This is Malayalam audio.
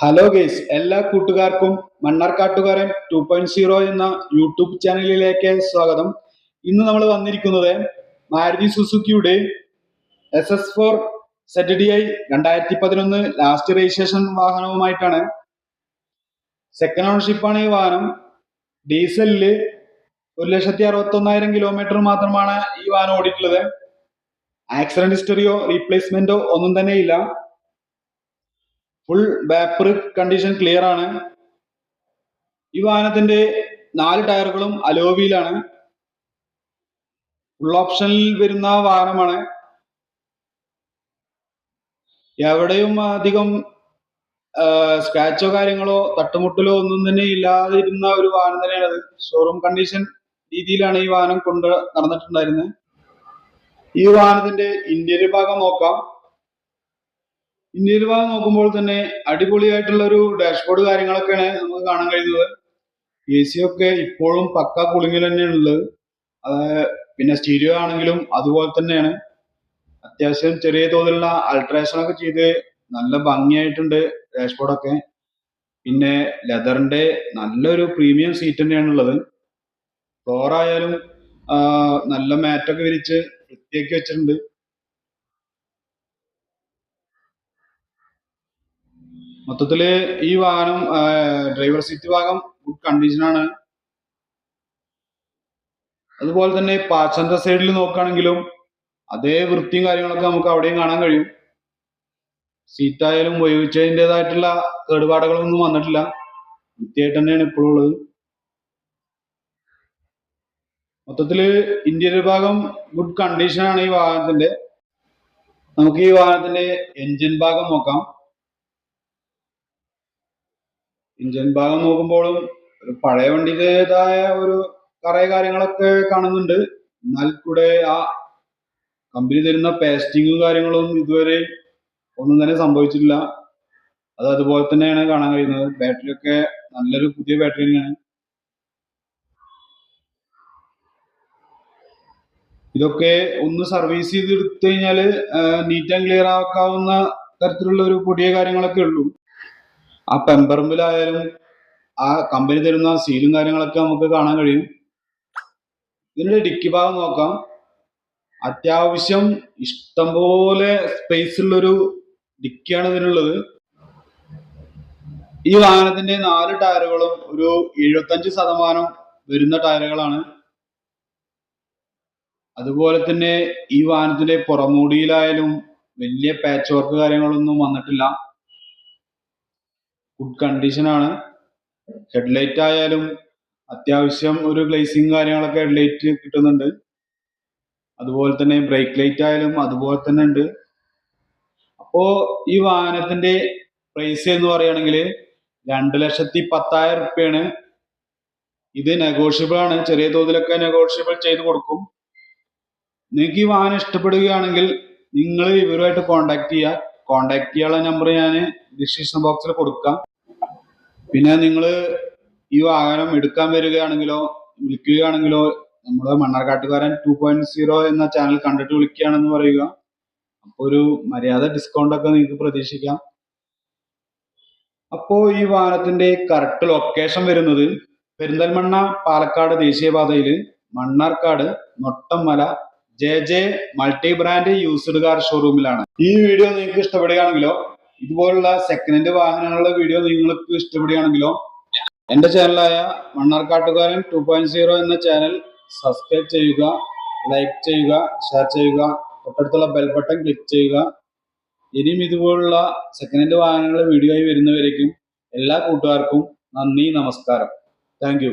ഹലോ ഗൈസ്, എല്ലാ കൂട്ടുകാർക്കും മണ്ണാർക്കാട്ടുകാരൻ 2.0 എന്ന യൂട്യൂബ് ചാനലിലേക്ക് സ്വാഗതം. ഇന്ന് നമ്മൾ വന്നിരിക്കുന്നത് മാരുതി സുസുക്കിയുടെ SS4 ZDi 2011 ലാസ്റ്റ് രജിസ്ട്രേഷൻ വാഹനവുമായിട്ടാണ്. സെക്കൻഡ് ഓണർഷിപ്പാണ് ഈ വാഹനം. ഡീസലില് 1,61,000 കിലോമീറ്റർ മാത്രമാണ് ഈ വാഹനം ഓടിയിട്ടുള്ളത്. ആക്സിഡന്റ് ഹിസ്റ്ററിയോ റീപ്ലേസ്മെന്റോ ഒന്നും തന്നെ ഇല്ല. ഫുൾ വേപ്പർ കണ്ടീഷൻ ക്ലിയർ ആണ്. ഈ വാഹനത്തിന്റെ 4 ടയറുകളും അലോവിയിലാണ്. ഫുൾ ഓപ്ഷനിൽ വരുന്ന വാഹനമാണ്. എവിടെയും അധികം സ്ക്രാച്ചോ കാര്യങ്ങളോ തട്ടുമുട്ടലോ ഒന്നും തന്നെ ഇല്ലാതിരുന്ന ഒരു വാഹനം തന്നെയാണ് അത്. ഷോറൂം കണ്ടീഷൻ രീതിയിലാണ് ഈ വാഹനം കൊണ്ട് നടന്നിട്ടുണ്ടായിരുന്നത്. ഈ വാഹനത്തിന്റെ ഇന്റീരിയർ ഭാഗം നോക്കാം. ഇന്റീരിയർ ഭാഗം നോക്കുമ്പോൾ തന്നെ അടിപൊളിയായിട്ടുള്ള ഒരു ഡാഷ്ബോർഡ് കാര്യങ്ങളൊക്കെയാണ് നമുക്ക് കാണാൻ കഴിയുന്നത്. AC ഒക്കെ ഇപ്പോഴും പക്ക കൂളിംഗിൽ തന്നെയാണ് ഉള്ളത്. പിന്നെ സ്റ്റീരിയോ ആണെങ്കിലും അതുപോലെ തന്നെയാണ്. അത്യാവശ്യം ചെറിയ തോതിലുള്ള അൾട്രേഷൻ ഒക്കെ ചെയ്ത് നല്ല ഭംഗിയായിട്ടുണ്ട് ഡാഷ്ബോർഡൊക്കെ. പിന്നെ ലെതറിന്റെ നല്ലൊരു പ്രീമിയം സീറ്റ് തന്നെയാണ് ഉള്ളത്. ഫ്ലോർ ആയാലും നല്ല മാറ്റൊക്കെ വിരിച്ച് വൃത്തിയാക്കി വെച്ചിട്ടുണ്ട്. മൊത്തത്തില് ഈ വാഹനം ഡ്രൈവർ സീറ്റ് ഭാഗം ഗുഡ് കണ്ടീഷനാണ്. അതുപോലെ തന്നെ പാസഞ്ചർ സൈഡിൽ നോക്കുകയാണെങ്കിലും അതേ വൃത്തിയും കാര്യങ്ങളൊക്കെ നമുക്ക് അവിടെയും കാണാൻ കഴിയും. സീറ്റായാലും ഉപയോഗിച്ചതിൻ്റെതായിട്ടുള്ള കേടുപാടുകളൊന്നും വന്നിട്ടില്ല. വൃത്തിയായിട്ട് തന്നെയാണ് ഇപ്പോഴും ഉള്ളത്. മൊത്തത്തില് ഇന്റീരിയർ ഭാഗം ഗുഡ് കണ്ടീഷനാണ് ഈ വാഹനത്തിന്റെ. നമുക്ക് ഈ വാഹനത്തിന്റെ എൻജിൻ ഭാഗം നോക്കാം. എൻജിൻ ഭാഗം നോക്കുമ്പോഴും ഒരു പഴയ വണ്ടിയുടേതായ ഒരു കറയ കാര്യങ്ങളൊക്കെ കാണുന്നുണ്ട്. എന്നാൽ കൂടെ ആ കമ്പനി തരുന്ന പേസ്റ്റിങ്ങും കാര്യങ്ങളും ഇതുവരെ ഒന്നും തന്നെ സംഭവിച്ചിട്ടില്ല. അത് അതുപോലെ തന്നെയാണ് കാണാൻ കഴിയുന്നത്. ബാറ്ററി ഒക്കെ നല്ലൊരു പുതിയ ബാറ്ററി തന്നെയാണ്. ഇതൊക്കെ ഒന്ന് സർവീസ് ചെയ്ത് എടുത്തു കഴിഞ്ഞാല് നീറ്റ് ആൻഡ് ക്ലിയർ ആക്കാവുന്ന തരത്തിലുള്ള ഒരു പുതിയ കാര്യങ്ങളൊക്കെ ഉള്ളൂ. ആ പെമ്പറമ്പിലായാലും ആ കമ്പനി തരുന്ന സീലും കാര്യങ്ങളൊക്കെ നമുക്ക് കാണാൻ കഴിയും. ഇതിന്റെ ഡിക്കി ഭാഗം നോക്കാം. അത്യാവശ്യം ഇഷ്ടംപോലെ സ്പേസ് ഉള്ളൊരു ഡിക്കിയാണ് ഇതിനുള്ളത്. ഈ വാഹനത്തിന്റെ 4 ടയറുകളും ഒരു 75% വരുന്ന ടയറുകളാണ്. അതുപോലെ തന്നെ ഈ വാഹനത്തിന്റെ പുറമൂടിയിലായാലും വലിയ പാച്ച് വർക്ക് കാര്യങ്ങളൊന്നും വന്നിട്ടില്ല. ഗുഡ് കണ്ടീഷനാണ്. ഹെഡ്ലൈറ്റ് ആയാലും അത്യാവശ്യം ഒരു ഗ്ലേസിങ് കാര്യങ്ങളൊക്കെ ഹെഡ്ലൈറ്റ് കിട്ടുന്നുണ്ട്. അതുപോലെ തന്നെ ബ്രേക്ക് ലൈറ്റ് ആയാലും അതുപോലെ തന്നെ ഉണ്ട്. അപ്പോ ഈ വാഹനത്തിന്റെ പ്രൈസ് എന്ന് പറയുകയാണെങ്കിൽ 2,10,000 റുപ്യാണ്. ഇത് നെഗോഷ്യബിൾ ആണ്. ചെറിയ തോതിലൊക്കെ നെഗോഷ്യബിൾ ചെയ്ത് കൊടുക്കും. നിങ്ങൾക്ക് ഈ വാഹനം ഇഷ്ടപ്പെടുകയാണെങ്കിൽ നിങ്ങൾ ഇവരുമായിട്ട് കോണ്ടാക്ട് ചെയ്യുക. കോണ്ടാക്ട് ചെയ്യാനുള്ള നമ്പർ ഞാൻ ഡിസ്ക്രിപ്ഷൻ ബോക്സിൽ കൊടുക്കാം. പിന്നെ നിങ്ങൾ ഈ വാഹനം എടുക്കാൻ വരികയാണെങ്കിലോ വിളിക്കുകയാണെങ്കിലോ നമ്മുടെ മണ്ണാർക്കാട്ടുകാരൻ 2.0 എന്ന ചാനൽ കണ്ടിട്ട് വിളിക്കുകയാണെന്ന് പറയുക. അപ്പോൾ ഒരു മര്യാദ ഡിസ്കൗണ്ട് ഒക്കെ നിങ്ങൾക്ക് പ്രതീക്ഷിക്കാം. അപ്പോ ഈ വാഹനത്തിന്റെ കറക്റ്റ് ലൊക്കേഷൻ വരുന്നത് പെരിന്തൽമണ്ണ പാലക്കാട് ദേശീയപാതയിൽ Mannarkkad Nottammala JJ multi brand used car ഷോറൂമിലാണ്. ഈ വീഡിയോ നിങ്ങൾക്ക് ഇഷ്ടപ്പെടുകയാണെങ്കിലോ ഇതുപോലുള്ള സെക്കൻഡ് ഹാൻഡ് വാഹനങ്ങളുടെ വീഡിയോ നിങ്ങൾക്ക് ഇഷ്ടപ്പെടുകയാണെങ്കിലോ എന്റെ ചാനലായ മണ്ണാർക്കാട്ടുകാരൻ 2.0 എന്ന ചാനൽ സബ്സ്ക്രൈബ് ചെയ്യുക, ലൈക്ക് ചെയ്യുക, ഷെയർ ചെയ്യുക, തൊട്ടടുത്തുള്ള ബെൽ ബട്ടൺ ക്ലിക്ക് ചെയ്യുക. ഇനിയും ഇതുപോലുള്ള സെക്കൻഡ് ഹാൻഡ് വാഹനങ്ങളുടെ വീഡിയോ ആയി വരുന്നവരേക്കും എല്ലാ കൂട്ടുകാർക്കും നന്ദി, നമസ്കാരം. Thank you.